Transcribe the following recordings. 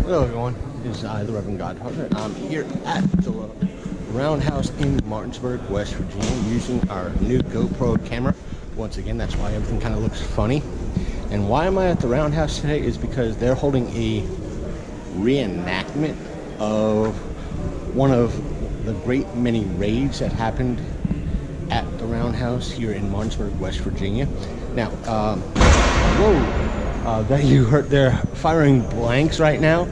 Hello everyone, this is the Reverend Godfather. I'm here at the Roundhouse in Martinsburg, West Virginia, using our new GoPro camera. Once again, that's why everything kind of looks funny. And why am I at the Roundhouse today is because they're holding a reenactment of one of the great many raids that happened at the Roundhouse here in Martinsburg, West Virginia. Now, that you heard, they're firing blanks right now.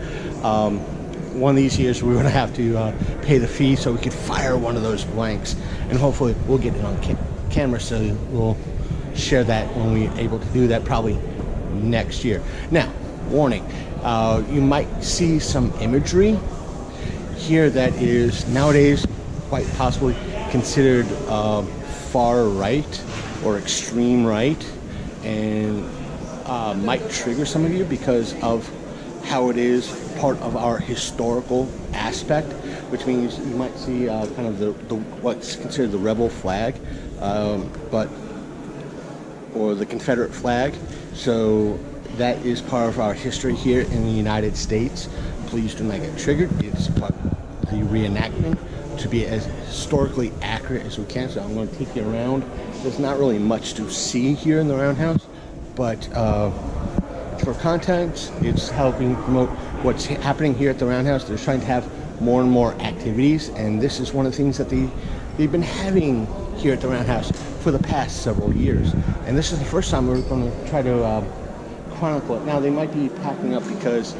One of these years we're going to have to pay the fee so we could fire one of those blanks, and hopefully we'll get it on camera, so we'll share that when we're able to do that, probably next year. Now, warning, you might see some imagery here that is nowadays quite possibly considered far right or extreme right, and might trigger some of you because of how it is part of our historical aspect, which means you might see kind of the what's considered the rebel flag, or the Confederate flag. So that is part of our history here in the United States. Please do not get triggered. It's part of the reenactment to be as historically accurate as we can. So I'm going to take you around. There's not really much to see here in the Roundhouse, but for content, it's helping promote what's happening here at the Roundhouse. They're trying to have more and more activities, and this is one of the things that they've been having here at the Roundhouse for the past several years. And this is the first time we're going to try to chronicle it. Now, they might be packing up because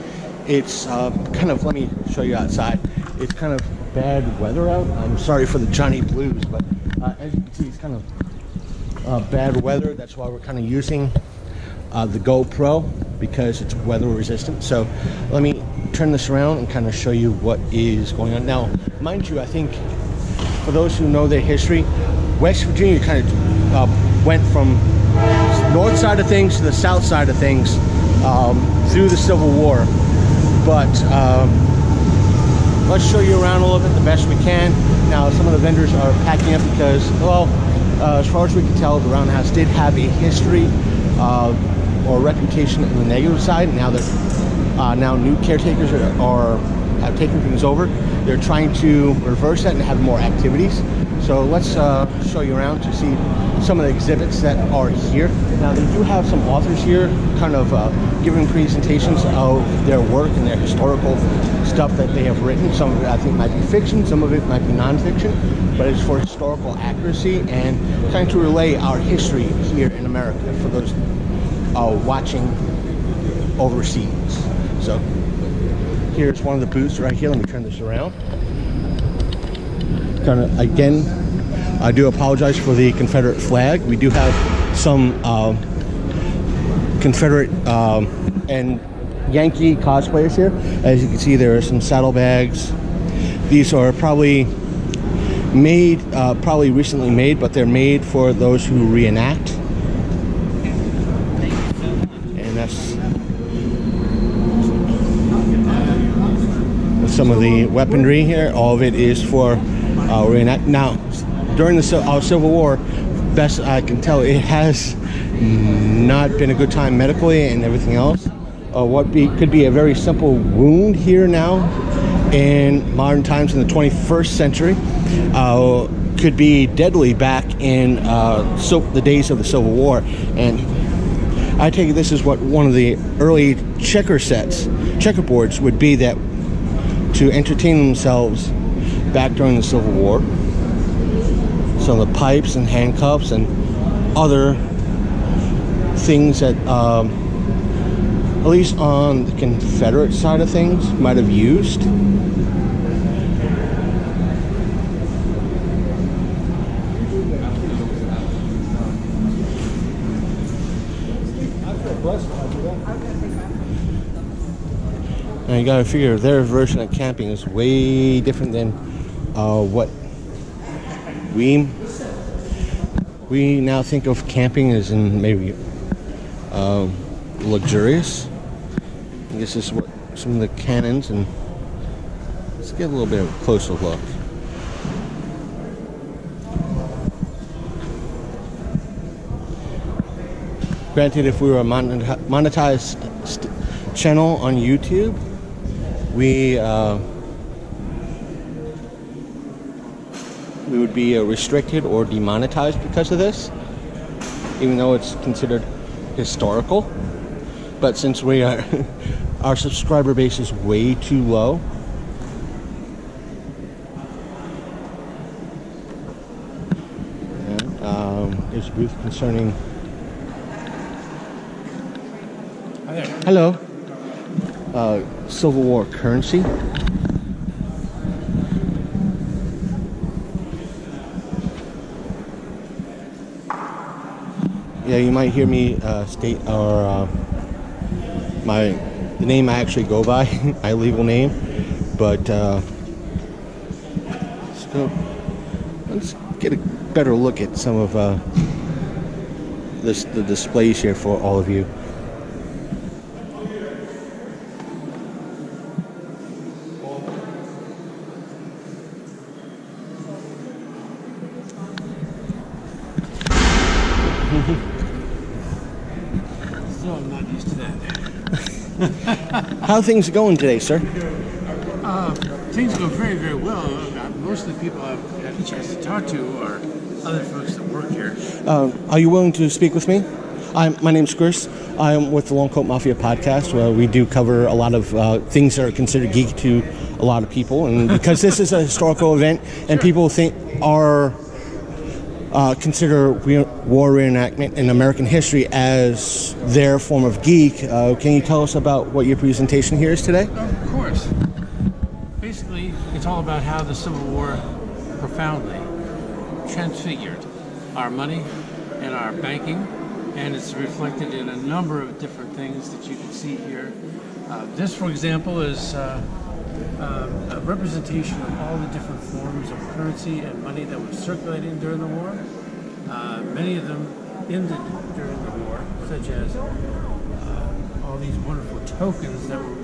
it's kind of, let me show you outside. It's kind of bad weather out. I'm sorry for the Johnny Blues, but as you can see, it's kind of bad weather. That's why we're kind of using the GoPro, because it's weather resistant. So let me turn this around and kind of show you what is going on. Now, mind you, I think for those who know their history, West Virginia kind of went from north side of things to the south side of things through the Civil War. But let's show you around a little bit the best we can. Now, some of the vendors are packing up because, well, as far as we can tell, the Roundhouse did have a history or reputation on the negative side. Now that now new caretakers have taken things over, they're trying to reverse that and have more activities. So let's show you around to see some of the exhibits that are here. Now, they do have some authors here kind of giving presentations of their work and their historical stuff that they have written. Some of it I think might be fiction, some of it might be non-fiction, but it's for historical accuracy and trying to relay our history here in America for those watching overseas. So here's one of the booths right here. Let me turn this around. Kind of, again, I do apologize for the Confederate flag. We do have some Confederate and Yankee cosplayers here. As you can see, there are some saddlebags. These are probably made, probably recently made, but they're made for those who reenact. And that's some of the weaponry here. All of it is for reenact. Now, during the Civil War, best I can tell, it has not been a good time medically and everything else. Could be a very simple wound here now in modern times in the 21st century could be deadly back in the days of the Civil War. And I take it this is what one of the early checkerboards would be, that to entertain themselves back during the Civil War. So the pipes and handcuffs and other things that at least on the Confederate side of things might have used. And you gotta figure their version of camping is way different than what we now think of camping as in maybe luxurious. I guess this is what some of the cannons, and let's get a little bit of a closer look. Granted, if we were a monetized channel on YouTube, we would be restricted or demonetized because of this, even though it's considered historical. But since we are, our subscriber base is way too low. And, there's a booth concerning. Hello. Civil War currency. Yeah, you might hear me state or the name I actually go by, my legal name, but let's get a better look at some of the displays here for all of you. So I'm not used to that. How are things going today, sir? Things go very, very well. Most of the people I've had a chance to talk to are other folks that work here. Are you willing to speak with me? My name's Chris. I'm with the Long Coat Mafia podcast, where we do cover a lot of things that are considered geek to a lot of people. And because this is a historical event and people consider war reenactment in American history as their form of geek, can you tell us about what your presentation here is today? Of course. Basically, it's all about how the Civil War profoundly transfigured our money and our banking, and it's reflected in a number of different things that you can see here. This, for example, is a representation of all the different forms of currency and money that was circulating during the war. Many of them ended during the war, such as all these wonderful tokens that were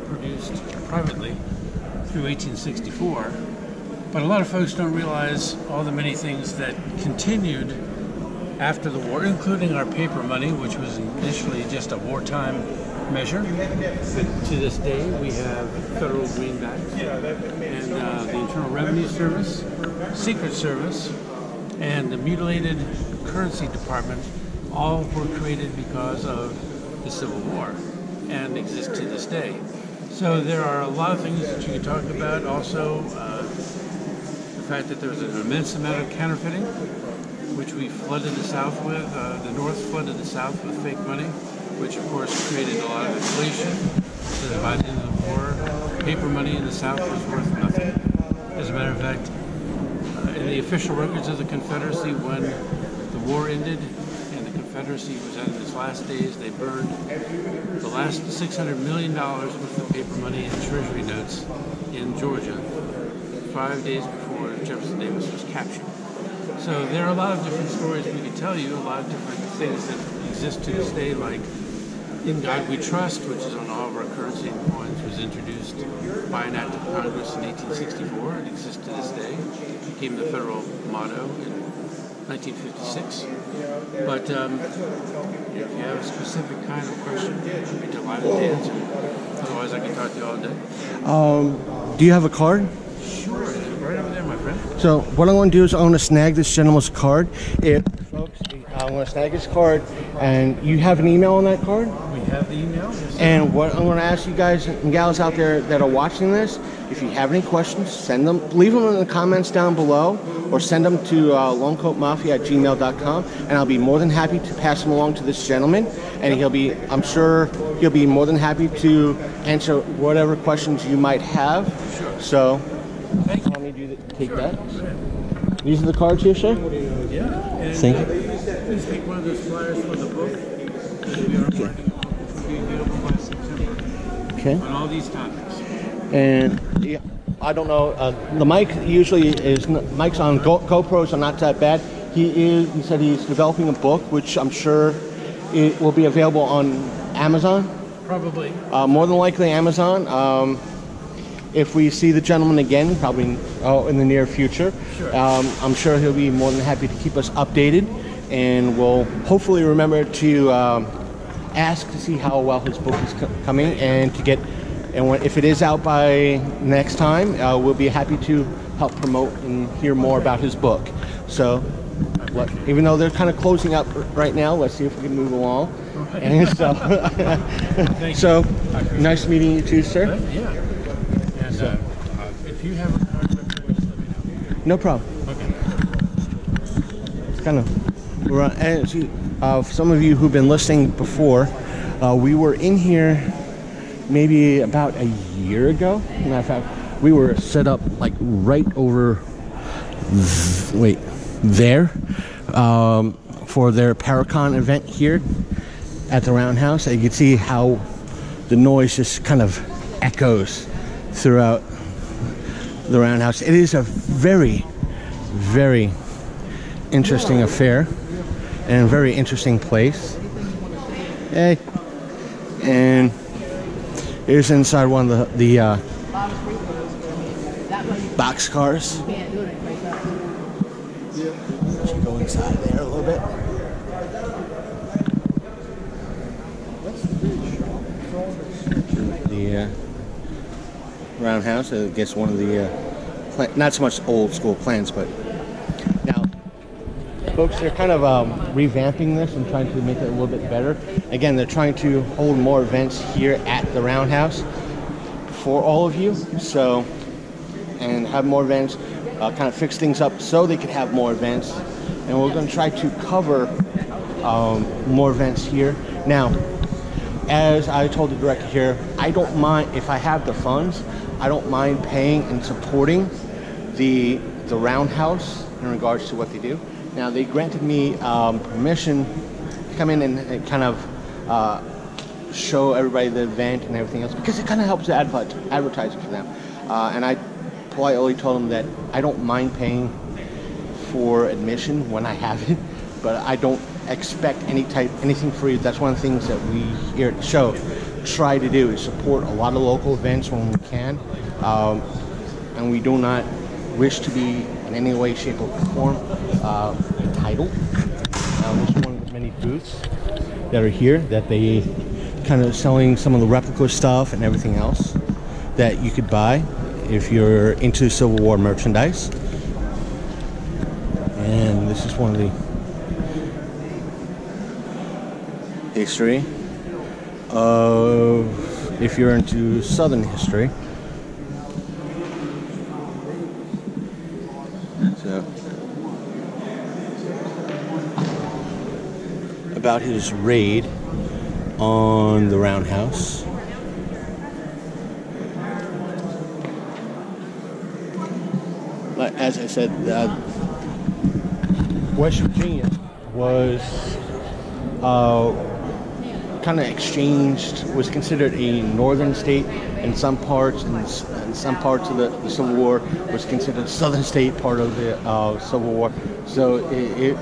produced privately through 1864. But a lot of folks don't realize all the many things that continued after the war, including our paper money, which was initially just a wartime measure. But to this day, we have federal greenbacks and the Internal Revenue Service, Secret Service, and the Mutilated Currency Department all were created because of the Civil War and exist to this day. So there are a lot of things that you can talk about. Also, the fact that there was an immense amount of counterfeiting, which we flooded the South with. The North flooded the South with fake money, which of course created a lot of inflation. So that by the end of the war, paper money in the South was worth nothing. As a matter of fact, in the official records of the Confederacy, when the war ended and the Confederacy was at its last days, they burned the last $600 million worth of paper money and treasury notes in Georgia 5 days before Jefferson Davis was captured. So there are a lot of different stories we could tell you, a lot of different things that exist to this day, like In God We Trust, which is on all of our currency and coins, was introduced by an act of Congress in 1864. It exists to this day. It became the federal motto in 1956. But if you have a specific kind of question, I'd be delighted to answer. Otherwise, I can talk to you all day. Do you have a card? Sure, it's right over there, my friend. So what I'm going to do is I'm going to snag this gentleman's card. Folks, I'm going to snag his card, and you have an email on that card? We have the email. Yes, and what I'm going to ask you guys and gals out there that are watching this, if you have any questions, leave them in the comments down below, or send them to longcoatmafia@gmail.com, and I'll be more than happy to pass them along to this gentleman, and I'm sure he'll be more than happy to answer whatever questions you might have. Sure. So, thank you. Let me take that. These are the cards here, sir? Yeah. And thank you. Please take one of those flyers for the book that we are working on, which will be available by September. Okay. On all these topics. And yeah, I don't know. The mic usually is mics on GoPros are not that bad. He said he's developing a book, which I'm sure it will be available on Amazon. Probably. More than likely Amazon. If we see the gentleman again, probably in the near future, sure. I'm sure he'll be more than happy to keep us updated, and we'll hopefully remember to ask to see how well his book is coming, and to get And if it is out by next time, we'll be happy to help promote and hear more about his book. So, even though they're kind of closing up right now, let's see if we can move along. And so, so nice meeting you too, sir. Yeah. And if you have a card, just let me know. No problem. Okay. It's kind of, and for some of you who've been listening before, we were in here maybe about a year ago. Matter of fact, we were set up like right over, there, for their Paracon event here at the Roundhouse. You can see how the noise just kind of echoes throughout the Roundhouse. It is a very, very interesting affair and a very interesting place. Hey, and here's inside one of the box cars. Should go inside there a little bit. The Roundhouse, I guess one of the not so much old school plans, but now folks, they're kind of revamping this and trying to make it a little bit better. Again, they're trying to hold more events here at the Roundhouse for all of you, so, and have more events, kind of fix things up so they could have more events. And we're going to try to cover more events here. Now, as I told the director here, I don't mind, if I have the funds, I don't mind paying and supporting the Roundhouse in regards to what they do. Now, they granted me permission to come in and kind of show everybody the event and everything else, because it kind of helps the advertising for them. And I politely told them that I don't mind paying for admission when I have it, but I don't expect anything free. That's one of the things that we here at the show try to do, is support a lot of local events when we can, and we do not wish to be in any way, shape, or form entitled. This is one of the many booths that are here that they kind of selling some of the replica stuff and everything else that you could buy if you're into Civil War merchandise. And this is one of the history of, if you're into Southern history. So, about his raid on the Roundhouse. As I said, West Virginia was kind of exchanged, was considered a northern state in some parts, and some parts of the Civil War was considered a southern state part of the Civil War. So it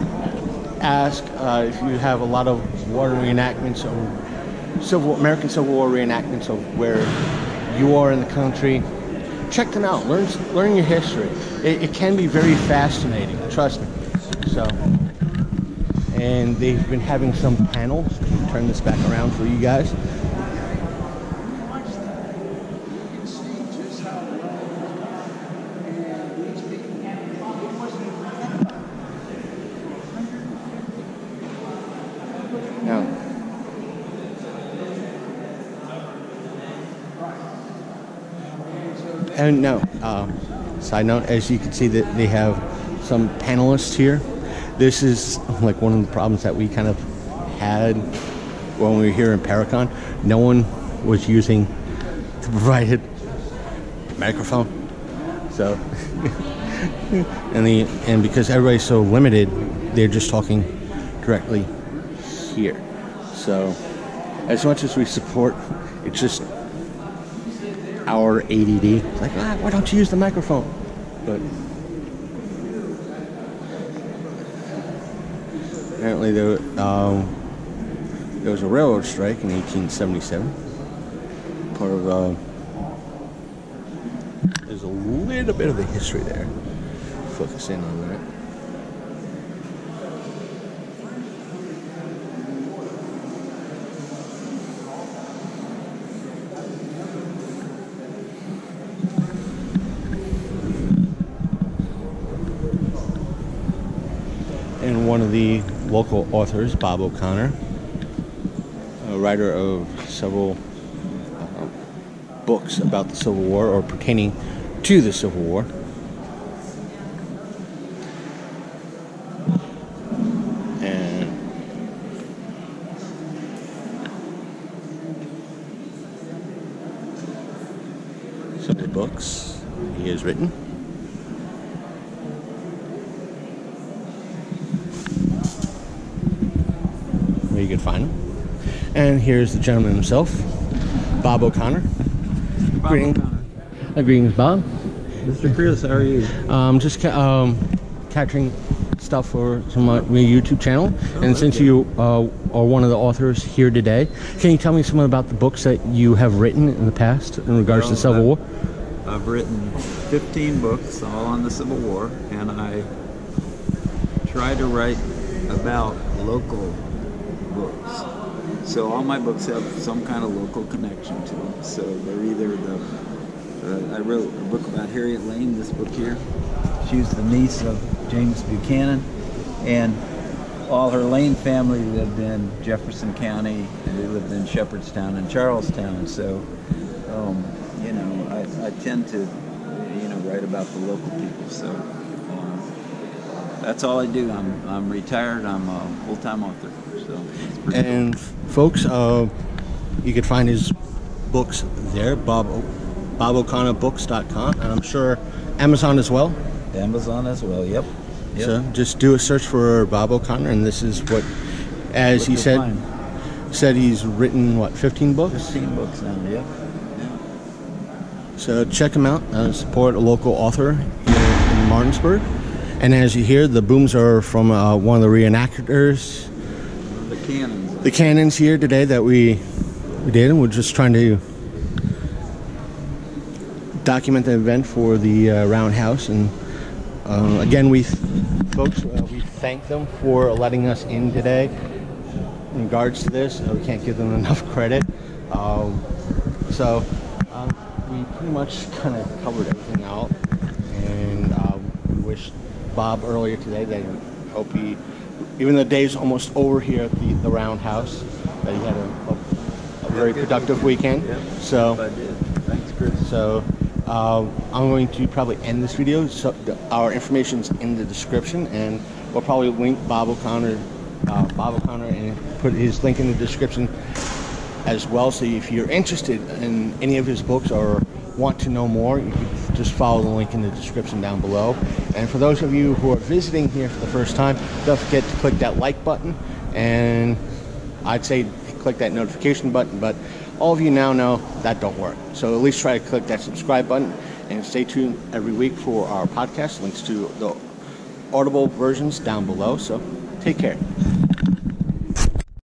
asked if you have a lot of war reenactments of American Civil War reenactments of where you are in the country. Check them out. Learn your history. It can be very fascinating. Trust me. So, and they've been having some panels. Turn this back around for you guys. Now, and no, side note, as you can see that they have some panelists here. This is like one of the problems that we kind of had when we were here in Paracon. No one was using the provided microphone. So, and because everybody's so limited, they're just talking directly here. So, as much as we support, it's just our ADD. It's like, why don't you use the microphone? But apparently there was a railroad strike in 1877. Part of there's a little bit of the history there. Focus in on that. one of the local authors, Bob O'Connor, a writer of several books about the Civil War or pertaining to the Civil War. And some of the books he has written. Where you can find him. And here's the gentleman himself, Bob O'Connor. Greetings, Bob. Mr. Chris, how are you? Just capturing stuff for some of my YouTube channel. And since you are one of the authors here today, can you tell me something about the books that you have written in the past in regards to the Civil War? I've written 15 books, all on the Civil War, and I try to write about local books. So all my books have some kind of local connection to them. So they're either I wrote a book about Harriet Lane, this book here. She was the niece of James Buchanan, and all her Lane family lived in Jefferson County, and they lived in Shepherdstown and Charlestown. So, you know, I tend to, you know, write about the local people. So that's all I do. I'm retired. I'm a full-time author. So it's pretty and cool. Folks, you can find his books there, BobO'ConnorBooks.com, and I'm sure Amazon as well. Amazon as well, yep. So just do a search for Bob O'Connor, and this is what, as he said he's written, what, 15 books? 15 books now, yep. Yeah. So check him out, support a local author here in Martinsburg. And as you hear, the booms are from one of the reenactors. The cannons here today that we did, and we're just trying to document the event for the Roundhouse. And again, we thank them for letting us in today. In regards to this, we can't give them enough credit. We pretty much kind of covered everything out, and we wish Bob earlier today that he hope he, even though the day's almost over here at the Roundhouse, that he had a very productive weekend. Yep. So I did. Thanks, Chris. So I'm going to probably end this video. So our information's in the description, and we'll probably link Bob O'Connor, and put his link in the description as well. So if you're interested in any of his books or want to know more, you can just follow the link in the description down below. And for those of you who are visiting here for the first time, don't forget to click that like button, and I'd say click that notification button, but all of you now know that don't work. So at least try to click that subscribe button, and stay tuned every week for our podcast. Links to the Audible versions down below. So take care.